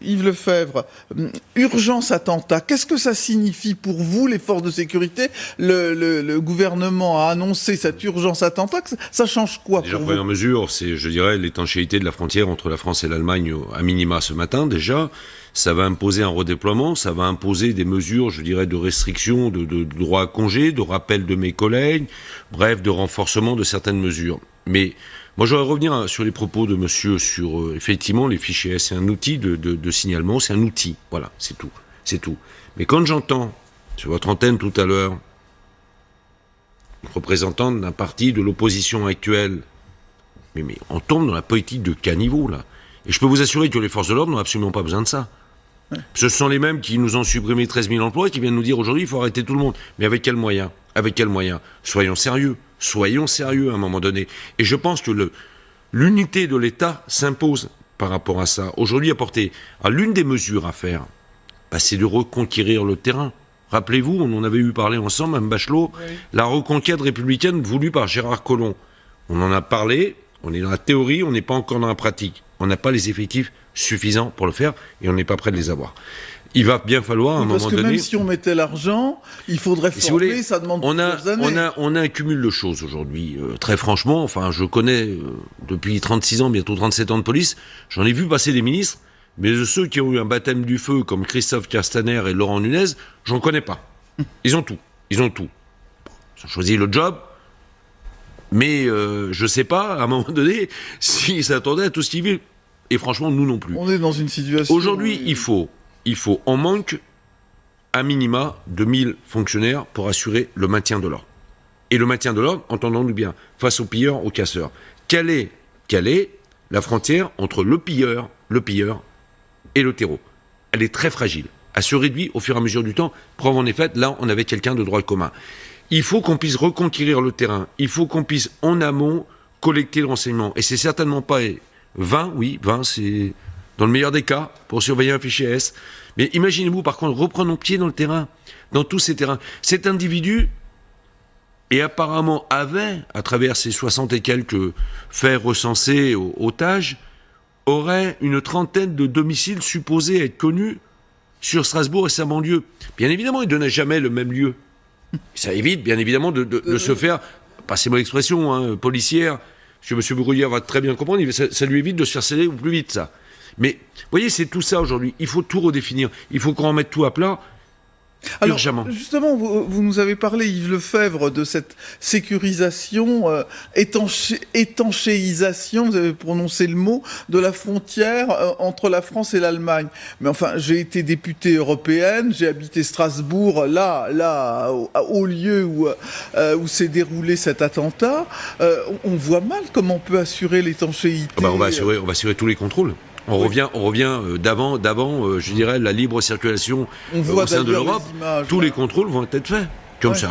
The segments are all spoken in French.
Yves Lefebvre, urgence attentat, qu'est-ce que ça signifie pour vous, les forces de sécurité? Le gouvernement a annoncé cette urgence attentat, ça change quoi déjà, pour première vous? mesure, c'est, je dirais, l'étanchéité de la frontière entre la France et l'Allemagne à minima ce matin, déjà. Ça va imposer un redéploiement, ça va imposer des mesures, je dirais, de restriction, de droit à congé, de rappel de mes collègues, bref, de renforcement de certaines mesures. Mais moi, je voudrais revenir sur les propos de monsieur sur, effectivement, les fichiers S. C'est un outil de signalement, c'est un outil. Voilà, c'est tout. C'est tout. Mais quand j'entends, sur votre antenne tout à l'heure, représentant d'un parti de l'opposition actuelle, mais on tombe dans la politique de caniveau, là. Et je peux vous assurer que les forces de l'ordre n'ont absolument pas besoin de ça. Ce sont les mêmes qui nous ont supprimé 13 000 emplois et qui viennent nous dire aujourd'hui il faut arrêter tout le monde. Mais avec quels moyens? Avec quels moyens? Soyons sérieux à un moment donné. Et je pense que l'unité de l'État s'impose par rapport à ça. Aujourd'hui, apporter à l'une des mesures à faire, c'est de reconquérir le terrain. Rappelez-vous, on en avait eu parlé ensemble, Mme Bachelot, oui. La reconquête républicaine voulue par Gérard Collomb. On en a parlé, on est dans la théorie, on n'est pas encore dans la pratique. On n'a pas les effectifs suffisants pour le faire et on n'est pas près de les avoir. Il va bien falloir à un moment donné... Parce que même si on mettait l'argent, il faudrait former, si vous voulez, ça demande plusieurs années. On a un cumul de choses aujourd'hui. Très franchement, enfin, je connais depuis 36 ans, bientôt 37 ans de police, j'en ai vu passer des ministres, mais de ceux qui ont eu un baptême du feu comme Christophe Castaner et Laurent Nunez, j'en connais pas. Ils ont tout. Ils ont choisi le job, mais je sais pas, à un moment donné, s'ils s'attendaient à tout ce qu'ils veulent. Et franchement, nous non plus. On est dans une situation... Aujourd'hui, on manque à minima de 1000 fonctionnaires pour assurer le maintien de l'ordre. Et le maintien de l'ordre, entendons-nous bien, face aux pilleurs, aux casseurs. Quelle est la frontière entre le pilleur et le terreau? Elle est très fragile. Elle se réduit au fur et à mesure du temps. Preuve en est faite, là, on avait quelqu'un de droit commun. Il faut qu'on puisse reconquérir le terrain. Il faut qu'on puisse, en amont, collecter le renseignement. Et c'est certainement pas 20, c'est dans le meilleur des cas, pour surveiller un fichier S. Mais imaginez-vous, par contre, reprenons pied dans le terrain, dans tous ces terrains. Cet individu, et apparemment avait, à travers ces 60 et quelques faits recensés au TAJ, aurait une trentaine de domiciles supposés être connus sur Strasbourg et sa banlieue. Bien évidemment, il ne donnait jamais le même lieu. Ça évite, bien évidemment, de se faire, passez-moi l'expression, policière. Parce que M. Brouillard va très bien comprendre, ça lui évite de se faire sceller au plus vite, ça. Mais, vous voyez, c'est tout ça aujourd'hui. Il faut tout redéfinir. Il faut qu'on remette tout à plat. Alors, urgemment. Justement, vous nous avez parlé, Yves Lefebvre, de cette sécurisation, étanchéisation, vous avez prononcé le mot, de la frontière entre la France et l'Allemagne. Mais enfin, j'ai été députée européenne, j'ai habité Strasbourg, là, au lieu où s'est déroulé cet attentat. On voit mal comment on peut assurer l'étanchéité. On va assurer tous les contrôles. On revient d'avant, je dirais, la libre circulation au sein de l'Europe. Tous les contrôles vont être faits. Comme ça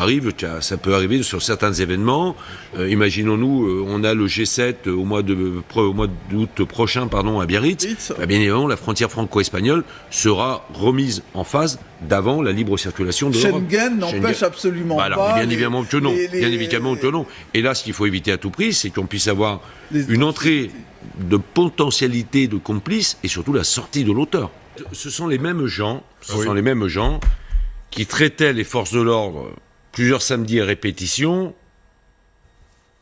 peut arriver sur certains événements. Imaginons-nous, on a le G7 au mois d'août prochain, à Biarritz. Bien évidemment, la frontière franco-espagnole sera remise en phase d'avant la libre circulation de l'Europe. Schengen n'empêche absolument pas. Bien évidemment que non. Et là, ce qu'il faut éviter à tout prix, c'est qu'on puisse avoir une entrée de potentialité de complices et surtout la sortie de l'auteur. Ce sont les mêmes gens qui traitaient les forces de l'ordre plusieurs samedis à répétition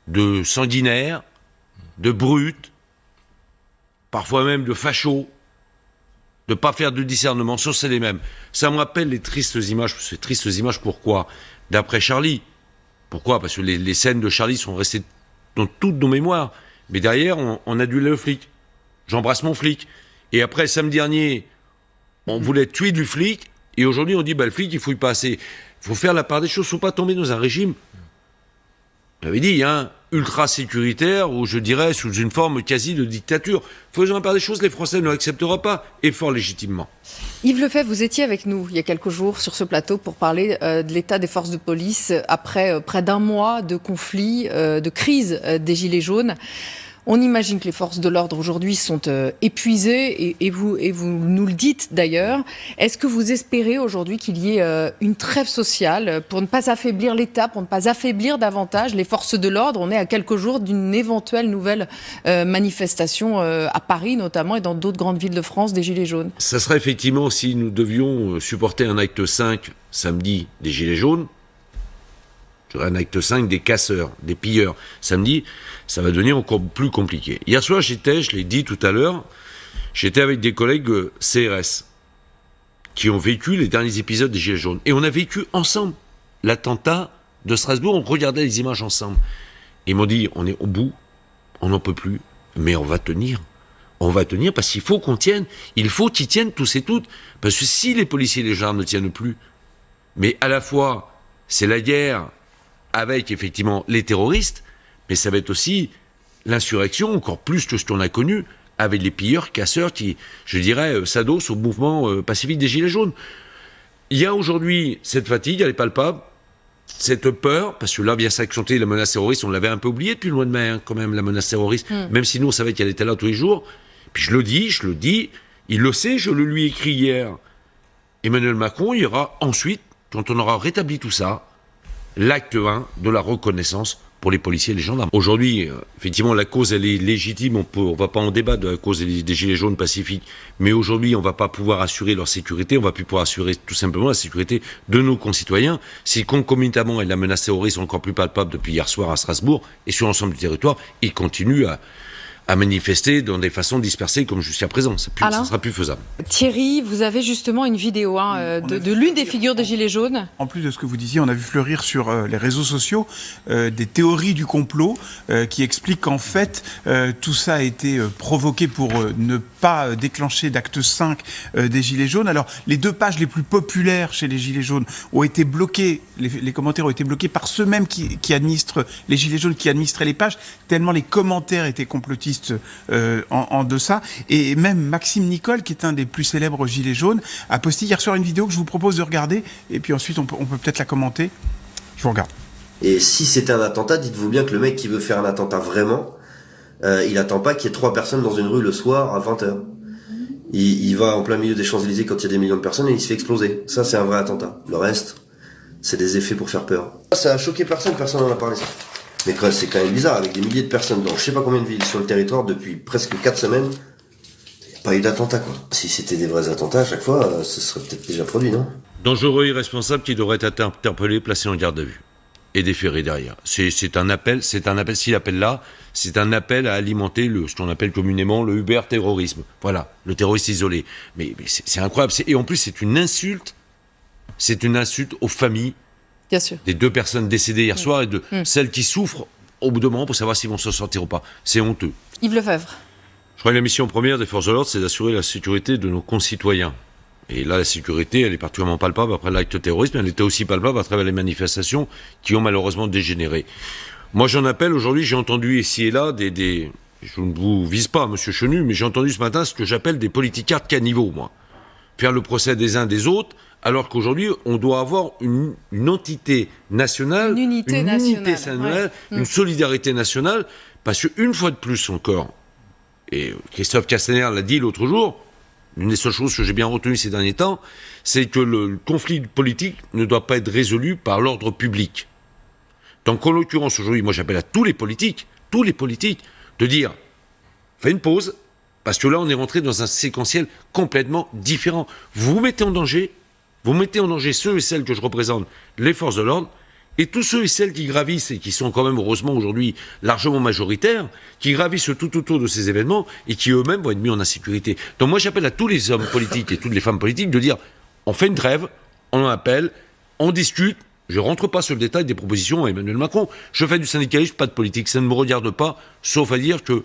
de sanguinaires, de brutes, parfois même de fachos, de pas faire de discernement. C'est les mêmes. Ça me rappelle les tristes images. Ces tristes images, pourquoi? D'après Charlie. Pourquoi? Parce que les scènes de Charlie sont restées dans toutes nos mémoires. Mais derrière, on adulait le flic. J'embrasse mon flic. Et après, samedi dernier, on voulait tuer du flic. Et aujourd'hui, on dit, le flic, il fouille pas assez. Il faut faire la part des choses. Il ne faut pas tomber dans un régime, j'avais dit, ultra sécuritaire, ou je dirais, sous une forme quasi de dictature. Faisons la part des choses, les Français ne l'accepteront pas, et fort légitimement. Yves Lefebvre, vous étiez avec nous il y a quelques jours sur ce plateau pour parler de l'état des forces de police après près d'un mois de conflit, de crise des Gilets jaunes. On imagine que les forces de l'ordre aujourd'hui sont épuisées et vous nous le dites d'ailleurs. Est-ce que vous espérez aujourd'hui qu'il y ait une trêve sociale pour ne pas affaiblir l'État, pour ne pas affaiblir davantage les forces de l'ordre? On est à quelques jours d'une éventuelle nouvelle manifestation à Paris notamment et dans d'autres grandes villes de France des Gilets jaunes. Ça serait effectivement, si nous devions supporter un acte 5 samedi des Gilets jaunes, un acte 5 des casseurs, des pilleurs, samedi, ça va devenir encore plus compliqué. Hier soir, je l'ai dit tout à l'heure, j'étais avec des collègues CRS qui ont vécu les derniers épisodes des Gilets jaunes. Et on a vécu ensemble l'attentat de Strasbourg, on regardait les images ensemble. Ils m'ont dit, on est au bout, on n'en peut plus, mais on va tenir. On va tenir parce qu'il faut qu'on tienne. Il faut qu'ils tiennent tous et toutes. Parce que si les policiers et les gendarmes ne tiennent plus, mais à la fois, c'est la guerre avec effectivement les terroristes, mais ça va être aussi l'insurrection, encore plus que ce qu'on a connu, avec les pilleurs, casseurs qui, je dirais, s'adossent au mouvement pacifique des Gilets jaunes. Il y a aujourd'hui cette fatigue, elle est palpable, cette peur, parce que là vient s'accentuer la menace terroriste, on l'avait un peu oublié depuis le mois de mai, hein, quand même, la menace terroriste, même si nous on savait qu'elle était là tous les jours. Puis je le dis, il le sait, je le lui ai écrit hier. Emmanuel Macron, il y aura ensuite, quand on aura rétabli tout ça, l'acte 1 de la reconnaissance pour les policiers et les gendarmes. Aujourd'hui, effectivement, la cause, elle est légitime, on va pas en débattre de la cause des Gilets jaunes pacifiques, mais aujourd'hui, on va pas pouvoir assurer leur sécurité, on va plus pouvoir assurer tout simplement la sécurité de nos concitoyens, si concomitamment avec la menace terroriste encore plus palpable depuis hier soir à Strasbourg et sur l'ensemble du territoire, ils continuent à manifester dans des façons dispersées comme jusqu'à présent. Ça ne sera plus faisable. Thierry, vous avez justement une vidéo de l'une des figures des Gilets jaunes. En plus de ce que vous disiez, on a vu fleurir sur les réseaux sociaux des théories du complot qui expliquent qu'en fait, tout ça a été provoqué pour ne pas déclencher d'acte 5 des Gilets jaunes. Alors, les 2 pages les plus populaires chez les Gilets jaunes ont été bloquées, les commentaires ont été bloqués par ceux mêmes qui administrent, les Gilets jaunes qui administraient les pages, tellement les commentaires étaient complotistes en deçà. Et même Maxime Nicole, qui est un des plus célèbres Gilets jaunes, a posté hier soir une vidéo que je vous propose de regarder, et puis ensuite on peut peut-être la commenter. Je vous regarde. Et si c'était un attentat, dites-vous bien que le mec qui veut faire un attentat vraiment, il attend pas qu'il y ait 3 personnes dans une rue le soir à 20h. Il va en plein milieu des Champs-Élysées quand il y a des millions de personnes et il se fait exploser. Ça, c'est un vrai attentat. Le reste, c'est des effets pour faire peur. Ça a choqué personne n'en a parlé, ça. Mais quoi, c'est quand même bizarre, avec des milliers de personnes dans je sais pas combien de villes sur le territoire depuis presque 4 semaines, il n'y a pas eu d'attentat, quoi. Si c'était des vrais attentats à chaque fois, ce serait peut-être déjà produit, non? Dangereux irresponsable qui devrait être interpellé, placé en garde à vue et déféré derrière. C'est un appel, s'il appelle là, c'est un appel à alimenter ce qu'on appelle communément le Uber terrorisme. Voilà, le terroriste isolé. Mais c'est incroyable. Et en plus, c'est une insulte aux familles. Bien sûr. Des 2 personnes décédées hier soir et de celles qui souffrent au bout d'un moment pour savoir s'ils vont se sortir ou pas. C'est honteux. Yves Lefebvre. Je crois que la mission première des forces de l'ordre, c'est d'assurer la sécurité de nos concitoyens. Et là, la sécurité, elle est particulièrement palpable après l'acte terroriste, mais elle était aussi palpable à travers les manifestations qui ont malheureusement dégénéré. Moi, j'en appelle aujourd'hui, j'ai entendu ici et là je ne vous vise pas, monsieur Chenu, mais j'ai entendu ce matin ce que j'appelle des politicards caniveaux, moi. Faire le procès des uns des autres, alors qu'aujourd'hui, on doit avoir une entité nationale, une unité nationale, une solidarité nationale, parce qu'une fois de plus encore, et Christophe Castaner l'a dit l'autre jour, l'une des seules choses que j'ai bien retenues ces derniers temps, c'est que le conflit politique ne doit pas être résolu par l'ordre public. Donc en l'occurrence aujourd'hui, moi j'appelle à tous les politiques, de dire, faites une pause, parce que là on est rentré dans un séquentiel complètement différent. Vous mettez en danger ceux et celles que je représente, les forces de l'ordre, et tous ceux et celles qui gravissent, et qui sont quand même heureusement aujourd'hui largement majoritaires, qui gravissent tout autour de ces événements, et qui eux-mêmes vont être mis en insécurité. Donc moi j'appelle à tous les hommes politiques et toutes les femmes politiques de dire, on fait une trêve, on en appelle, on discute. Je ne rentre pas sur le détail des propositions à Emmanuel Macron. Je fais du syndicalisme, pas de politique. Ça ne me regarde pas, sauf à dire que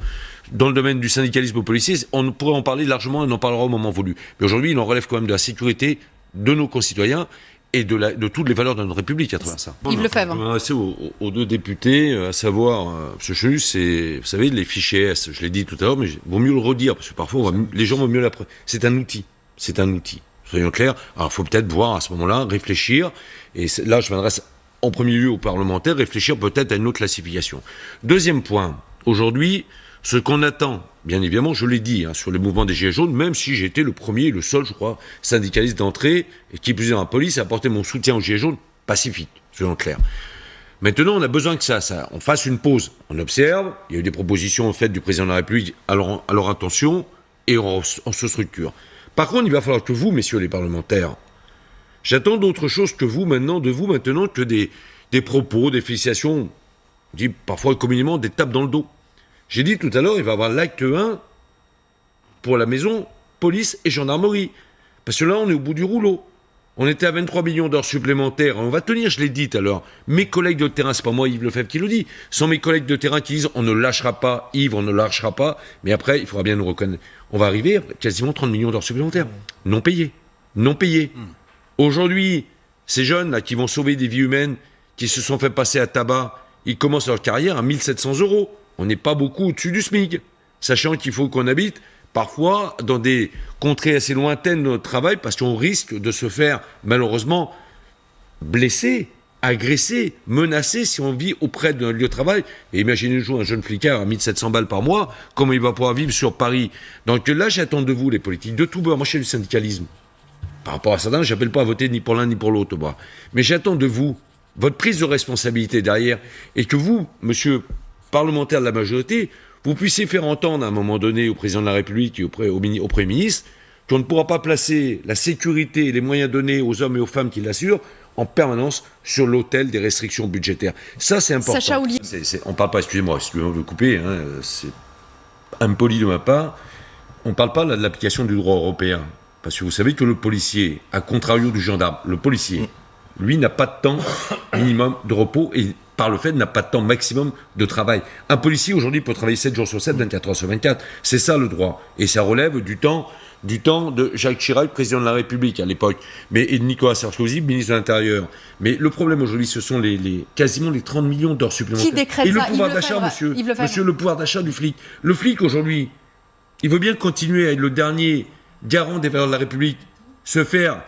dans le domaine du syndicalisme policier, on pourrait en parler largement et on en parlera au moment voulu. Mais aujourd'hui, il en relève quand même de la sécurité de nos concitoyens et de toutes les valeurs de notre République à travers ça. Yves Lefebvre. Je vais m'adresser aux 2 députés, à savoir, M. Chenu, c'est, vous savez, les fichiers S, je l'ai dit tout à l'heure, mais il vaut mieux le redire, parce que parfois, les gens vont mieux l'apprendre. C'est un outil. Soyons clairs. Alors, il faut peut-être voir à ce moment-là, réfléchir. Et là, je m'adresse en premier lieu aux parlementaires, réfléchir peut-être à une autre classification. Deuxième point. Aujourd'hui, Ce qu'on attend, bien évidemment, je l'ai dit, sur les mouvements des Gilets jaunes, même si j'étais le premier et le seul, je crois, syndicaliste d'entrée, et qui plus est dans la police, à apporter mon soutien aux Gilets jaunes pacifique, soyons clairs. Maintenant, on a besoin que on fasse une pause. On observe, il y a eu des propositions faites du président de la République à leur intention, et on se structure. Par contre, il va falloir que vous, messieurs les parlementaires, j'attends d'autre chose que vous maintenant, que des propos, des félicitations, on dit parfois communément des tapes dans le dos. J'ai dit tout à l'heure, il va y avoir l'acte 1 pour la maison, police et gendarmerie. Parce que là, on est au bout du rouleau. On était à 23 millions d'heures supplémentaires. On va tenir, je l'ai dit tout à l'heure. Mes collègues de terrain, c'est pas moi, Yves Lefebvre, qui le dit. Ce sont mes collègues de terrain qui disent on ne lâchera pas, Yves, on ne lâchera pas. Mais après, il faudra bien nous reconnaître. On va arriver à quasiment 30 millions d'heures supplémentaires. Non payées. Non payées. Aujourd'hui, ces jeunes là qui vont sauver des vies humaines, qui se sont fait passer à tabac, ils commencent leur carrière à 1 700 €. On n'est pas beaucoup au-dessus du SMIC. Sachant qu'il faut qu'on habite parfois dans des contrées assez lointaines de notre travail, parce qu'on risque de se faire, malheureusement, blesser, agresser, menacer si on vit auprès d'un lieu de travail. Et imaginez-vous un jeune flicard à 1 700 balles par mois, comment il va pouvoir vivre sur Paris. Donc là, j'attends de vous, les politiques, de tout bord. Moi, je suis du syndicalisme. Par rapport à ça, je n'appelle pas à voter ni pour l'un ni pour l'autre. Mais j'attends de vous votre prise de responsabilité derrière, et que vous, monsieur parlementaire de la majorité, vous puissiez faire entendre à un moment donné au président de la République et au Premier ministre qu'on ne pourra pas placer la sécurité et les moyens donnés aux hommes et aux femmes qui l'assurent en permanence sur l'autel des restrictions budgétaires. Ça, c'est important. Sacha Houlié. On ne parle pas, excusez-moi de vous couper, c'est impoli de ma part, on ne parle pas là, de l'application du droit européen. Parce que vous savez que le policier, à contrario du gendarme, le policier, lui, n'a pas de temps minimum de repos et, par le fait, n'a pas de temps maximum de travail. Un policier, aujourd'hui, peut travailler 7 jours sur 7, 24 heures sur 24. C'est ça, le droit. Et ça relève du temps de Jacques Chirac, président de la République, à l'époque, et de Nicolas Sarkozy, ministre de l'Intérieur. Mais le problème, aujourd'hui, ce sont quasiment les 30 millions d'heures supplémentaires. Qui décrète et le ça, pouvoir d'achat, monsieur, le pouvoir d'achat du flic. Le flic, aujourd'hui, il veut bien continuer à être le dernier garant des valeurs de la République, se faire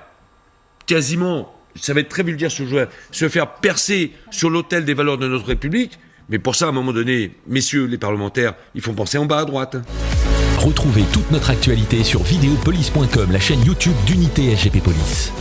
quasiment, ça va être très vulgaire ce joueur, se faire percer sur l'autel des valeurs de notre République. Mais pour ça, à un moment donné, messieurs les parlementaires, il faut penser en bas à droite. Retrouvez toute notre actualité sur videopolice.com, la chaîne YouTube d'Unité SGP Police.